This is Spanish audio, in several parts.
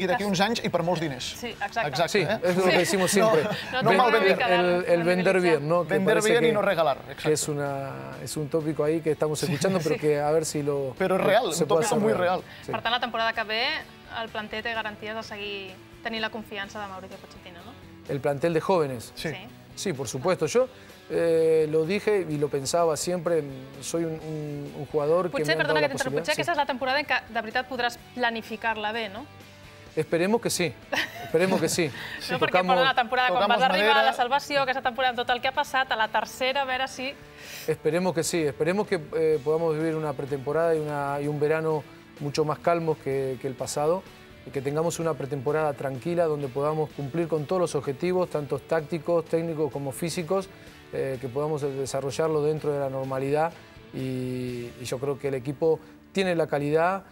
i d'aquí uns anys i per molts diners. Sí, exacte. Sí, es lo que decimos siempre. No mal vender. El vender bien, ¿no? Vender bien y no regalar. Que es un tópico ahí que estamos escuchando, pero que a ver si lo... Però és real, un tópico muy real. Per tant, la temporada que ve, el planter té garanties de seguir tenir la confiança de Mauricio Pochettino, ¿no? El plantel de jóvenes. Sí. Sí, por supuesto. Yo lo dije y lo pensaba siempre, soy un jugador que Potser, me han dado perdona la que t'interrompo, potser posibilidad. aquesta és la temporada en què de veritat podràs planificar-la bé, no? Esperemos que sí, esperemos que sí. No, perquè per una temporada, quan vas arribar a la salvació, aquesta temporada, amb tot el que ha passat, a la tercera, a veure si... Esperemos que sí, esperemos que podamos vivir una pretemporada y un verano mucho más calmos que el pasado, y que tengamos una pretemporada tranquila donde podamos cumplir con todos los objetivos, tanto tácticos, técnicos como físicos, que podamos desarrollarlo dentro de la normalidad y yo creo que el equipo tiene la calidad.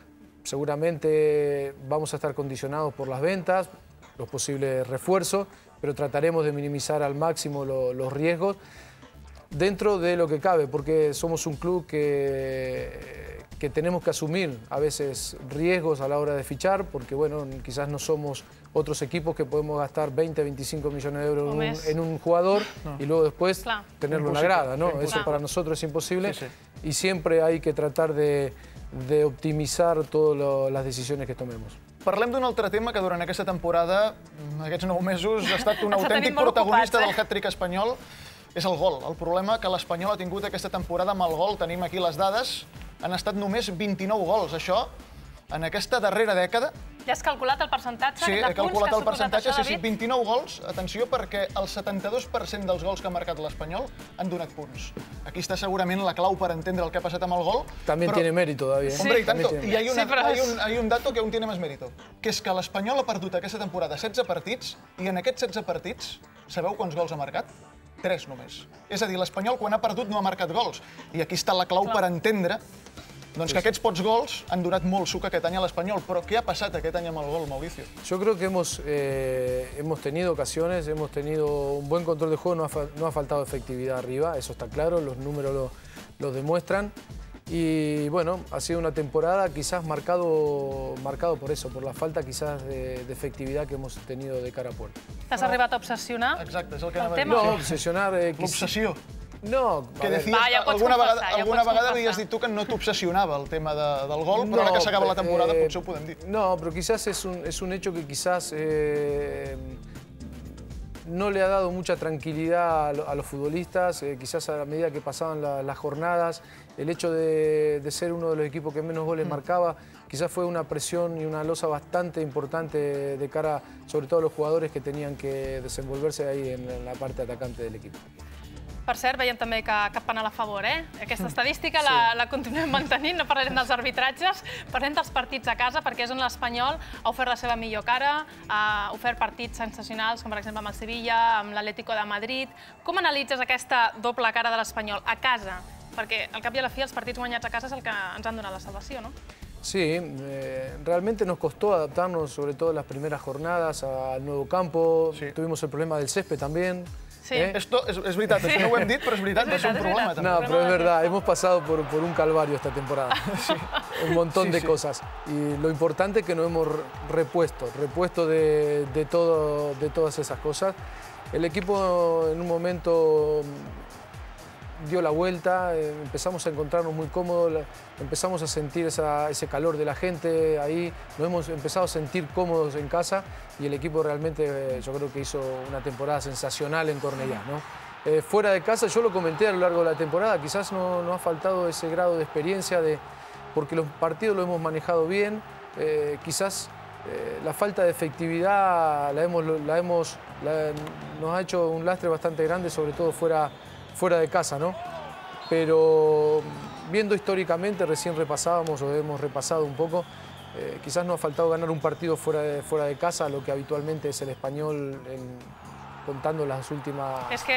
Seguramente vamos a estar condicionados por las ventas, los posibles refuerzos, pero trataremos de minimizar al máximo los riesgos dentro de lo que cabe, porque somos un club que tenemos que asumir a veces riesgos a la hora de fichar, porque bueno, quizás no somos otros equipos que podemos gastar 20, 25 millones de euros en un jugador y luego después tenerlo en la grada, ¿no? Eso para nosotros es imposible y siempre hay que tratar de optimizar todas las decisiones que tomemos. Parlem d'un altre tema que durant aquesta temporada, aquests 9 mesos, ha estat un autèntic protagonista del hat-trick espanyol, és el gol. El problema que l'Espanyol ha tingut aquesta temporada amb el gol, tenim aquí les dades, han estat només 29 gols. Això, en aquesta darrera dècada... Ja has calculat el percentatge Sí, de he punts calculat que ha el suposat percentatge, això, sí, David? 29 gols, atenció, perquè el 72% dels gols que ha marcat l'Espanyol han donat punts. Aquí està segurament la clau per entendre el que ha passat amb el gol. También tiene mérito, David. Hombre, y tanto. Y hay un dato que aún tiene más mérito, que és que l'Espanyol ha perdut aquesta temporada 16 partits i en aquests 16 partits, sabeu quants gols ha marcat? 3 només. És a dir, l'Espanyol quan ha perdut no ha marcat gols. I aquí està la clau per entendre doncs que aquests pocs gols han donat molt suc aquest any a l'Espanyol. Però què ha passat aquest any amb el gol, Mauricio? Yo creo que hemos tenido ocasiones, hemos tenido un buen control de juego, no ha faltado efectividad arriba, eso está claro, los números lo demuestran. Y bueno, ha sido una temporada quizás marcado por eso, por la falta quizás de efectividad que hemos tenido de cara a puerta. T'has arribat a obsessionar? Exacte, és el que anava a dir. No, obsesionar... L'obsessió. No, que decides, alguna vegada havies dit tu que no t'obsessionava el tema del gol, però ara que s'acaba la temporada potser ho podem dir. No, pero quizás es un hecho que quizás no le ha dado mucha tranquilidad a los futbolistas, quizás a la medida que pasaban las jornadas, el hecho de ser uno de los equipos que menos goles marcaba, quizás fue una presión y una losa bastante importante de cara, sobre todo a los jugadores que tenían que desenvolverse ahí en la parte atacante del equipo. Per cert, veiem també que cap penal a favor, eh? Aquesta estadística la continuem mantenint, no parlarem dels arbitratges, parlem dels partits a casa, perquè és on l'Espanyol ha ofert la seva millor cara, ha ofert partits sensacionals, com per exemple amb el Sevilla, amb l'Atlético de Madrid. Com analitzes aquesta doble cara de l'Espanyol a casa? Perquè al cap i a la fi els partits guanyats a casa és el que ens han donat la salvació, no? Sí, realmente nos costó adaptarnos, sobre todo en las primeras jornadas, al nuevo campo. Tuvimos el problema del césped también. Sí. Esto és veritat, això no ho hem dit, però és veritat, va ser un problema també. No, pero es verdad, hemos pasado por un calvario esta temporada. Un montón de cosas. Y lo importante es que nos hemos repuesto de todas esas cosas. El equipo en un momento dio la vuelta, empezamos a encontrarnos muy cómodos, empezamos a sentir ese calor de la gente ahí, nos hemos empezado a sentir cómodos en casa y el equipo realmente yo creo que hizo una temporada sensacional en Cornellá, ¿no? Fuera de casa, yo lo comenté a lo largo de la temporada, quizás no ha faltado ese grado de experiencia, porque los partidos lo hemos manejado bien, quizás la falta de efectividad nos ha hecho un lastre bastante grande, sobre todo fuera de casa, ¿no? Pero viendo históricamente, recién repasábamos o hemos repasado un poco, quizás nos ha faltado ganar un partido fuera de casa, lo que habitualmente es el Español contando las últimas És que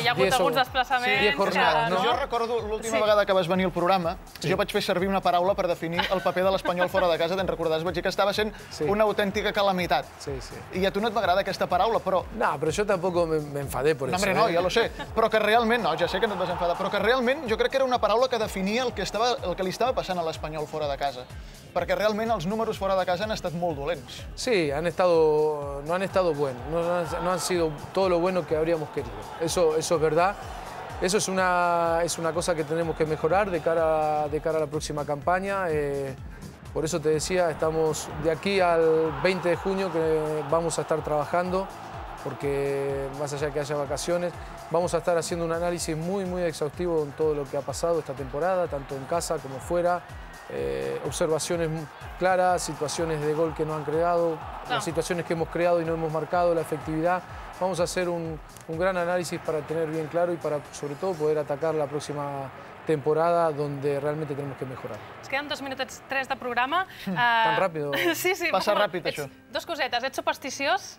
hi ha hagut alguns desplaçaments... 10 jornades, no? Jo recordo l'última vegada que vas venir al programa, jo vaig fer servir una paraula per definir el paper de l'Espanyol fora de casa, te'n recordaràs? Vaig dir que estava sent una autèntica calamitat. Sí, sí. I a tu no et m'agrada aquesta paraula, però... No, pero yo tampoco me enfadé por No, eso. hombre, no, ja lo sé. Però que realment, no, ja sé que no et vas enfadar, però que realment jo crec que era una paraula que definia el que li estava passant a l'Espanyol fora de casa. Perquè realment els números fora de casa han estat molt dolents. Sí, no han estado buenos, no han sido todo lo bueno que habríamos querido. Eso es verdad. Eso es una cosa que tenemos que mejorar de cara a la próxima campaña. Por eso te decía, estamos de aquí al 20 de junio que vamos a estar trabajando, porque más allá de que haya vacaciones, vamos a estar haciendo un análisis muy exhaustivo en todo lo que ha pasado esta temporada, tanto en casa como fuera. Observaciones claras, situaciones de gol que no han creado, las situaciones que hemos creado y no hemos marcado, la efectividad. Vamos a hacer un gran análisis para tener bien claro y para, sobre todo, poder atacar la próxima temporada donde realmente tenemos que mejorar. Ens queden 2 minutets 3 de programa. Tan ràpid? Sí, Passa ràpid, això. Dos cosetes. Ets supersticiós?